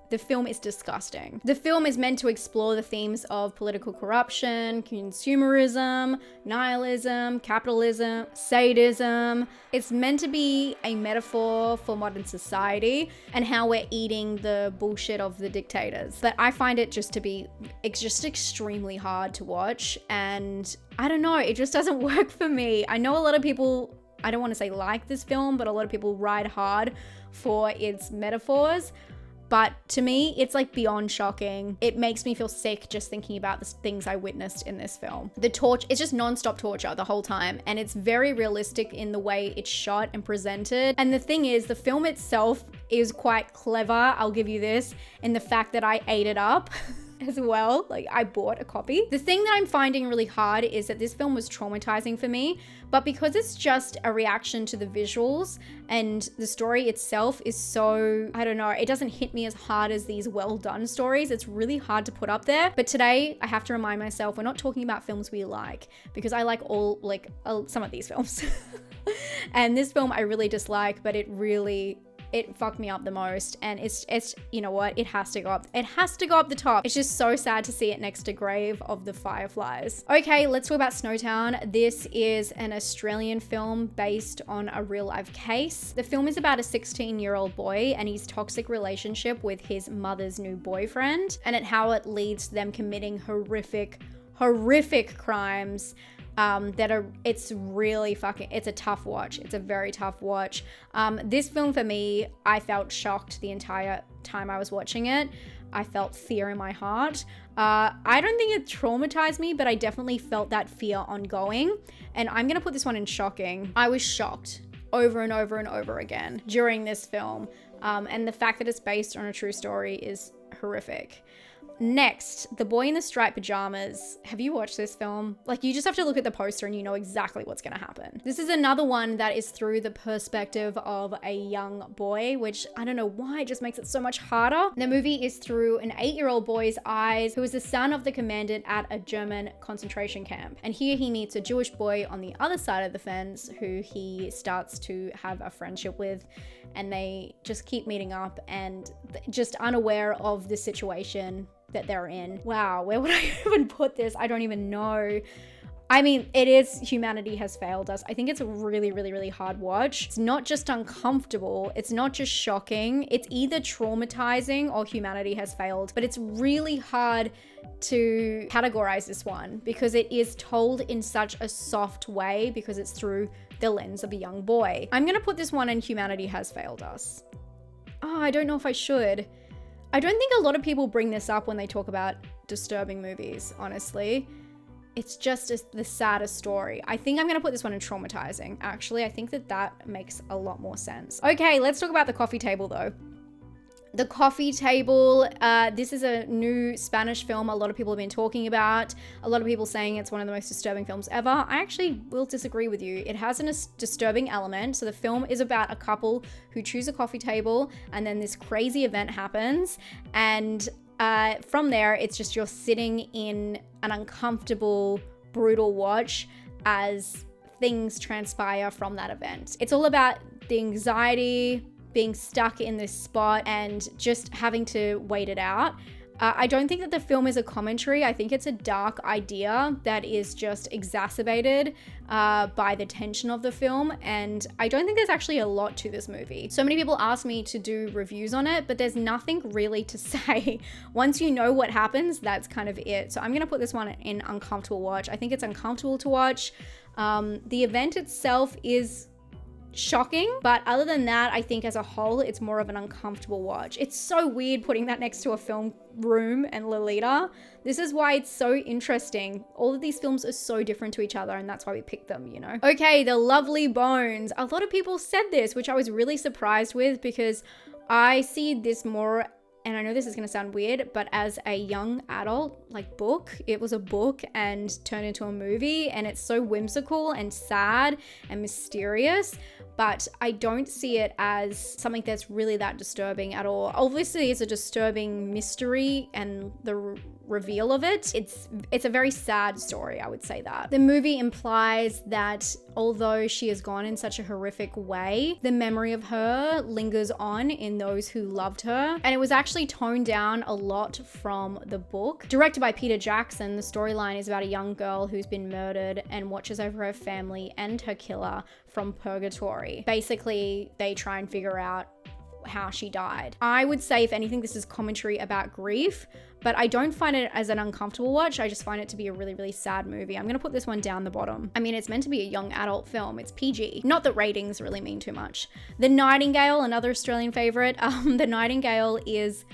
Speaker 1: The film is disgusting. The film is meant to explore the themes of political corruption, consumerism, nihilism, capitalism, sadism. It's meant to be a metaphor for modern society and how we're eating the bullshit of the dictators. But I find it just to be, it's just extremely hard to watch. And I don't know, it just doesn't work for me. I know a lot of people, I don't want to say like this film, but a lot of people ride hard for its metaphors. But to me, it's like beyond shocking. It makes me feel sick just thinking about the things I witnessed in this film. The torture, it's just non-stop torture the whole time. And it's very realistic in the way it's shot and presented. And the thing is, the film itself is quite clever, I'll give you this, in the fact that I ate it up. As well, like I bought a copy. The thing that I'm finding really hard is that this film was traumatizing for me, but because it's just a reaction to the visuals and the story itself is so, I don't know, it doesn't hit me as hard as these well done stories. It's really hard to put up there. But today I have to remind myself, we're not talking about films we like, because I like some of these films. And this film I really dislike, but it fucked me up the most, and it's you know what, it has to go up the top. It's just so sad to see it next to Grave of the Fireflies. Okay, let's talk about Snowtown. This is an Australian film based on a real life case. The film is about a 16-year-old boy and his toxic relationship with his mother's new boyfriend, and how it leads to them committing horrific crimes. It's really it's a tough watch. It's a very tough watch. This film for me, I felt shocked the entire time I was watching it. I felt fear in my heart. I don't think it traumatized me, but I definitely felt that fear ongoing. And I'm gonna put this one in shocking. I was shocked over and over and over again during this film. And the fact that it's based on a true story is horrific. Next, The Boy in the Striped Pajamas. Have you watched this film? Like, you just have to look at the poster and you know exactly what's gonna happen. This is another one that is through the perspective of a young boy, which I don't know why, it just makes it so much harder. The movie is through an 8-year-old boy's eyes who is the son of the commandant at a German concentration camp. And here he meets a Jewish boy on the other side of the fence who he starts to have a friendship with, and they just keep meeting up and just unaware of the situation that they're in. Wow, where would I even put this? I don't even know. I mean, it is Humanity Has Failed Us. I think it's a really, really, really hard watch. It's not just uncomfortable. It's not just shocking. It's either traumatizing or humanity has failed. But it's really hard to categorize this one because it is told in such a soft way because it's through the lens of a young boy. I'm gonna put this one in Humanity Has Failed Us. Oh, I don't know if I should. I don't think a lot of people bring this up when they talk about disturbing movies, honestly. It's just the saddest story. I think I'm gonna put this one in traumatizing, actually. I think that makes a lot more sense. Okay, let's talk about The Coffee Table though. The Coffee Table, this is a new Spanish film a lot of people have been talking about. A lot of people saying it's one of the most disturbing films ever. I actually will disagree with you. It has a disturbing element. So the film is about a couple who choose a coffee table and then this crazy event happens. And from there, it's just you're sitting in an uncomfortable, brutal watch as things transpire from that event. It's all about the anxiety, being stuck in this spot and just having to wait it out. I don't think that the film is a commentary. I think it's a dark idea that is just exacerbated by the tension of the film. And I don't think there's actually a lot to this movie. So many people ask me to do reviews on it, but there's nothing really to say. Once you know what happens, that's kind of it. So I'm gonna put this one in uncomfortable watch. I think it's uncomfortable to watch. The event itself is shocking, but other than that, I think as a whole it's more of an uncomfortable watch. It's so weird putting that next to a film Room and Lolita. This is why it's so interesting. All of these films are so different to each other, and that's why we picked them, you know. Okay, The Lovely Bones. A lot of people said this, which I was really surprised with because I see this more, and I know this is going to sound weird, but as a young adult, like book. It was a book and turned into a movie, and it's so whimsical and sad and mysterious, but I don't see it as something that's really that disturbing at all. Obviously, it's a disturbing mystery and the reveal of it. It's a very sad story, I would say that. The movie implies that although she has gone in such a horrific way, the memory of her lingers on in those who loved her. And it was actually toned down a lot from the book. Directed by Peter Jackson, the storyline is about a young girl who's been murdered and watches over her family and her killer from purgatory. Basically, they try and figure out how she died. I would say, if anything, this is commentary about grief, but I don't find it as an uncomfortable watch. I just find it to be a really, really sad movie. I'm gonna put this one down the bottom. I mean, it's meant to be a young adult film. It's PG. Not that ratings really mean too much. The Nightingale, another Australian favorite. The Nightingale is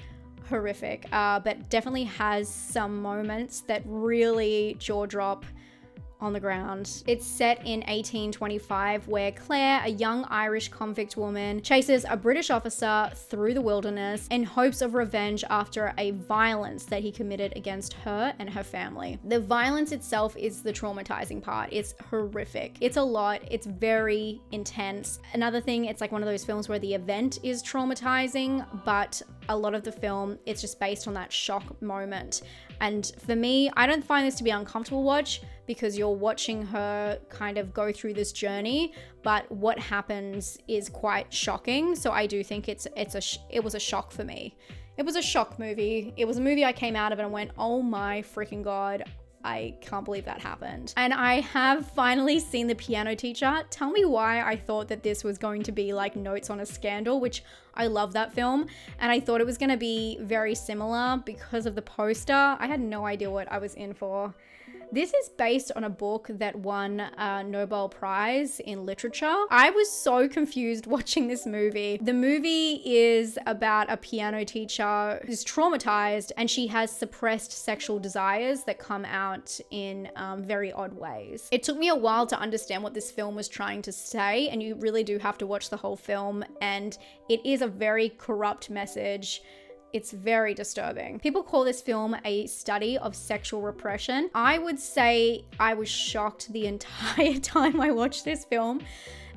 Speaker 1: horrific, but definitely has some moments that really jaw drop on the ground. It's set in 1825, where Claire, a young Irish convict woman, chases a British officer through the wilderness in hopes of revenge after a violence that he committed against her and her family. The violence itself is the traumatizing part. It's horrific. It's a lot. It's very intense. Another thing, it's like one of those films where the event is traumatizing, but a lot of the film, it's just based on that shock moment. And for me, I don't find this to be an uncomfortable watch because you're watching her kind of go through this journey, but what happens is quite shocking. So I do think it was a shock for me. It was a shock movie. It was a movie I came out of and went, oh my freaking God, I can't believe that happened. And I have finally seen The Piano Teacher. Tell me why I thought that this was going to be like Notes on a Scandal, which I love that film. And I thought it was gonna be very similar because of the poster. I had no idea what I was in for. This is based on a book that won a Nobel Prize in literature. I was so confused watching this movie. The movie is about a piano teacher who's traumatized, and she has suppressed sexual desires that come out in very odd ways. It took me a while to understand what this film was trying to say, and you really do have to watch the whole film, and it is a very corrupt message. It's very disturbing. People call this film a study of sexual repression. I would say I was shocked the entire time I watched this film,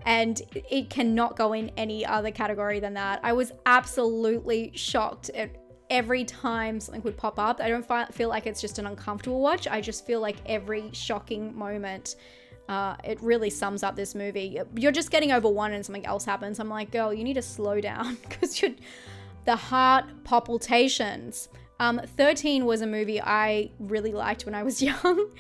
Speaker 1: and it cannot go in any other category than that. I was absolutely shocked at every time something would pop up. I don't feel like it's just an uncomfortable watch. I just feel like every shocking moment, it really sums up this movie. You're just getting over one and something else happens. I'm like, girl, you need to slow down because the heart palpitations. 13 was a movie I really liked when I was young.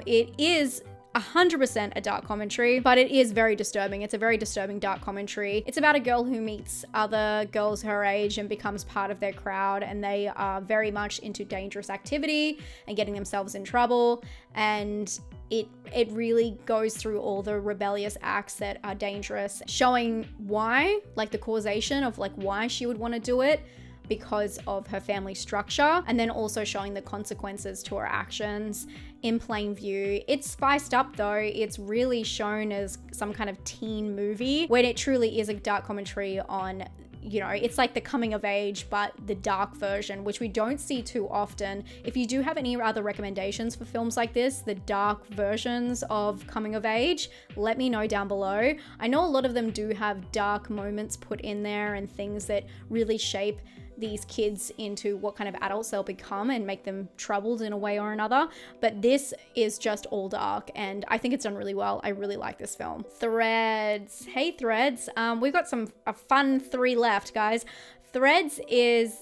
Speaker 1: It is 100% a dark commentary, but it is very disturbing. It's a very disturbing dark commentary. It's about a girl who meets other girls her age and becomes part of their crowd, and they are very much into dangerous activity and getting themselves in trouble. And it really goes through all the rebellious acts that are dangerous, showing why, like the causation of like why she would want to do it, because of her family structure, and then also showing the consequences to her actions in plain view. It's spiced up though. It's really shown as some kind of teen movie when it truly is a dark commentary on, you know, it's like the coming of age, but the dark version, which we don't see too often. If you do have any other recommendations for films like this, the dark versions of coming of age, let me know down below. I know a lot of them do have dark moments put in there and things that really shape these kids into what kind of adults they'll become and make them troubled in a way or another. But this is just all dark, and I think it's done really well. I really like this film. Threads. Hey Threads. We've got a fun 3 left, guys. Threads is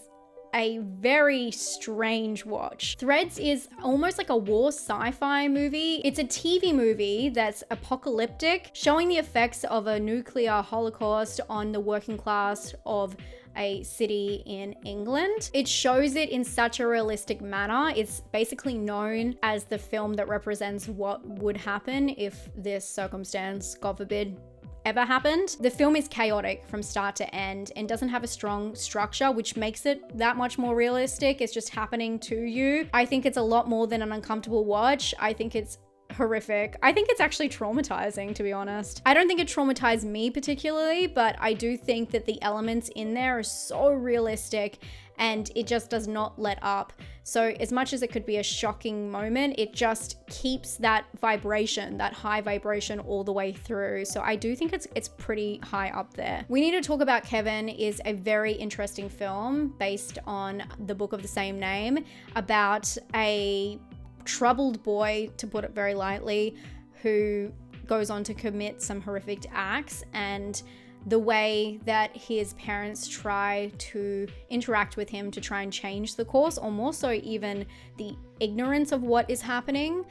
Speaker 1: a very strange watch. Threads is almost like a war sci-fi movie. It's a TV movie that's apocalyptic, showing the effects of a nuclear holocaust on the working class of a city in England. It shows it in such a realistic manner. It's basically known as the film that represents what would happen if this circumstance, God forbid, ever happened. The film is chaotic from start to end and doesn't have a strong structure, which makes it that much more realistic. It's just happening to you. I think it's a lot more than an uncomfortable watch. I think it's horrific. I think it's actually traumatizing, to be honest. I don't think it traumatized me particularly, but I do think that the elements in there are so realistic and it just does not let up. So as much as it could be a shocking moment, it just keeps that vibration, that high vibration all the way through. So I do think it's pretty high up there. We Need to Talk About Kevin is a very interesting film based on the book of the same name about a troubled boy, to put it very lightly, who goes on to commit some horrific acts, and the way that his parents try to interact with him to try and change the course, or more so even the ignorance of what is happening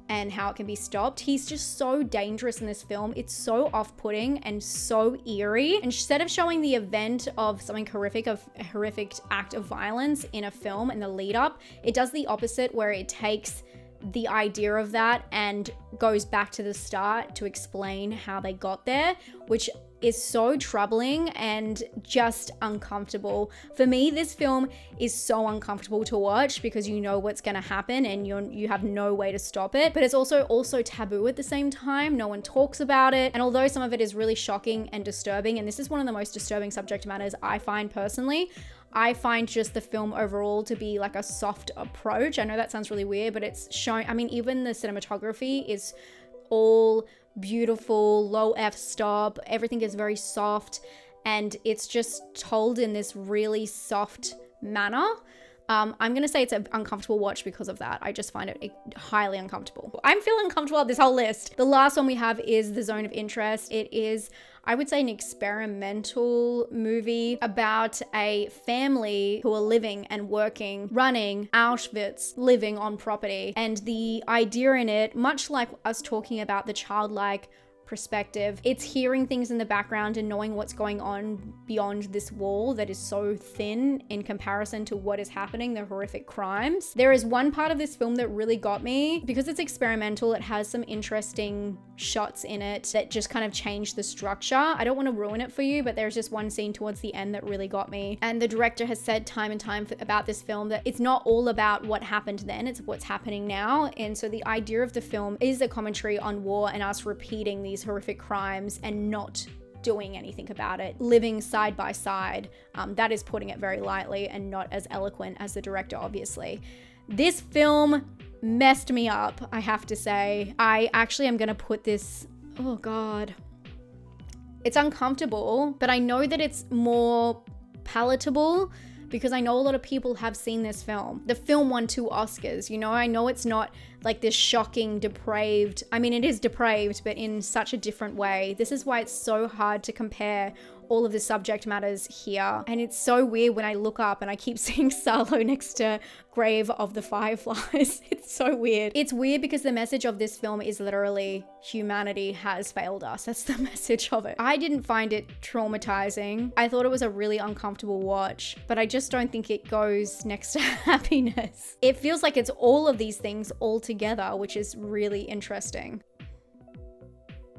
Speaker 1: and how it can be stopped. He's just so dangerous in this film. It's so off-putting and so eerie. Instead of showing the event of something horrific, of a horrific act of violence in a film and the lead up, it does the opposite, where it takes the idea of that and goes back to the start to explain how they got there, which is so troubling and just uncomfortable. For me, this film is so uncomfortable to watch because you know what's going to happen and you have no way to stop it. But it's also taboo at the same time. No one talks about it. And although some of it is really shocking and disturbing, and this is one of the most disturbing subject matters I find personally, I find just the film overall to be like a soft approach. I know that sounds really weird, but it's showing, I mean, even the cinematography is all beautiful, low f-stop. Everything is very soft and it's just told in this really soft manner. I'm going to say it's an uncomfortable watch because of that. I just find it highly uncomfortable. I'm feeling uncomfortable at this whole list. The last one we have is The Zone of Interest. It is, I would say, an experimental movie about a family who are living and working, running Auschwitz, living on property. And the idea in it, much like us talking about the childlike perspective, it's hearing things in the background and knowing what's going on beyond this wall that is so thin in comparison to what is happening, the horrific crimes. There is one part of this film that really got me because it's experimental. It has some interesting shots in it that just kind of change the structure. I don't want to ruin it for you, but there's just one scene towards the end that really got me. And the director has said time and time about this film that it's not all about what happened then, it's what's happening now. And so the idea of the film is a commentary on war and us repeating these horrific crimes and not doing anything about it, living side by side. That is putting it very lightly and not as eloquent as the director, obviously. This film messed me up, I have to say. I actually am gonna put this, oh God. It's uncomfortable, but I know that it's more palatable because I know a lot of people have seen this film. The film won 2 Oscars, you know? I know it's not like this shocking, depraved, I mean, it is depraved, but in such a different way. This is why it's so hard to compare all of the subject matters here. And it's so weird when I look up and I keep seeing Salo next to Grave of the Fireflies. It's so weird. It's weird because the message of this film is literally humanity has failed us. That's the message of it. I didn't find it traumatizing. I thought it was a really uncomfortable watch, but I just don't think it goes next to happiness. It feels like it's all of these things all together, which is really interesting.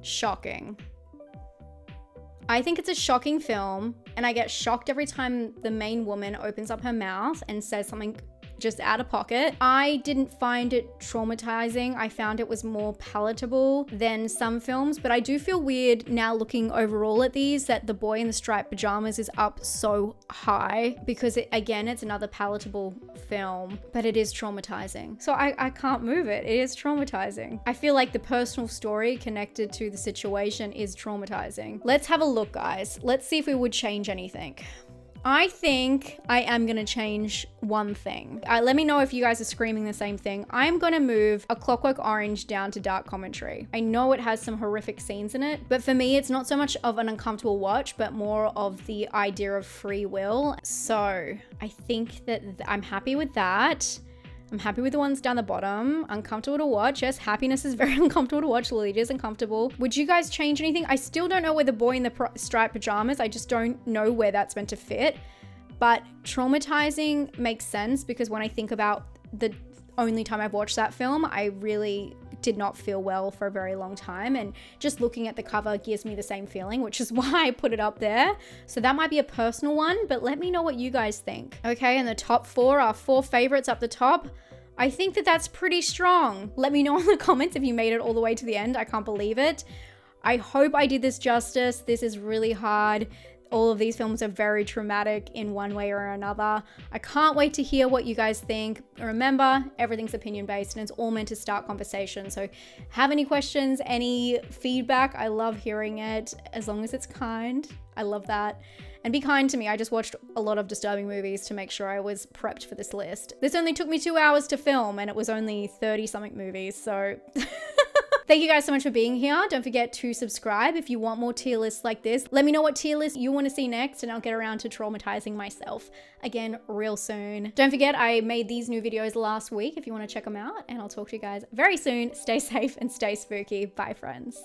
Speaker 1: Shocking. I think it's a shocking film, and I get shocked every time the main woman opens up her mouth and says something just out of pocket. I didn't find it traumatizing. I found it was more palatable than some films, but I do feel weird now looking overall at these that The Boy in the Striped Pajamas is up so high because again, it's another palatable film, but it is traumatizing. So I can't move it. It is traumatizing. I feel like the personal story connected to the situation is traumatizing. Let's have a look, guys. Let's see if we would change anything. I think I am gonna change one thing. Let me know if you guys are screaming the same thing. I am gonna move A Clockwork Orange down to dark commentary. I know it has some horrific scenes in it, but for me, it's not so much of an uncomfortable watch, but more of the idea of free will. So I think that I'm happy with that. I'm happy with the ones down the bottom. Uncomfortable to watch. Yes, happiness is very uncomfortable to watch. Lolita is uncomfortable. Would you guys change anything? I still don't know where The Boy in the Striped Pajamas, I just don't know where that's meant to fit. But traumatizing makes sense because when I think about the only time I've watched that film, I really did not feel well for a very long time, and just looking at the cover gives me the same feeling, which is why I put it up there. So that might be a personal one, but let me know what you guys think. Okay, and the top 4 are 4 favorites up the top. I think that that's pretty strong. Let me know in the comments if you made it all the way to the end. I can't believe it. I hope I did this justice. This is really hard. All of these films are very traumatic in one way or another. I can't wait to hear what you guys think. Remember, everything's opinion based and it's all meant to start conversation. So have any questions, any feedback, I love hearing it as long as it's kind. I love that. And be kind to me. I just watched a lot of disturbing movies to make sure I was prepped for this list. This only took me 2 hours to film and it was only 30 something movies. So thank you guys so much for being here. Don't forget to subscribe if you want more tier lists like this. Let me know what tier list you want to see next and I'll get around to traumatizing myself again real soon. Don't forget I made these new videos last week if you want to check them out, and I'll talk to you guys very soon. Stay safe and stay spooky. Bye friends.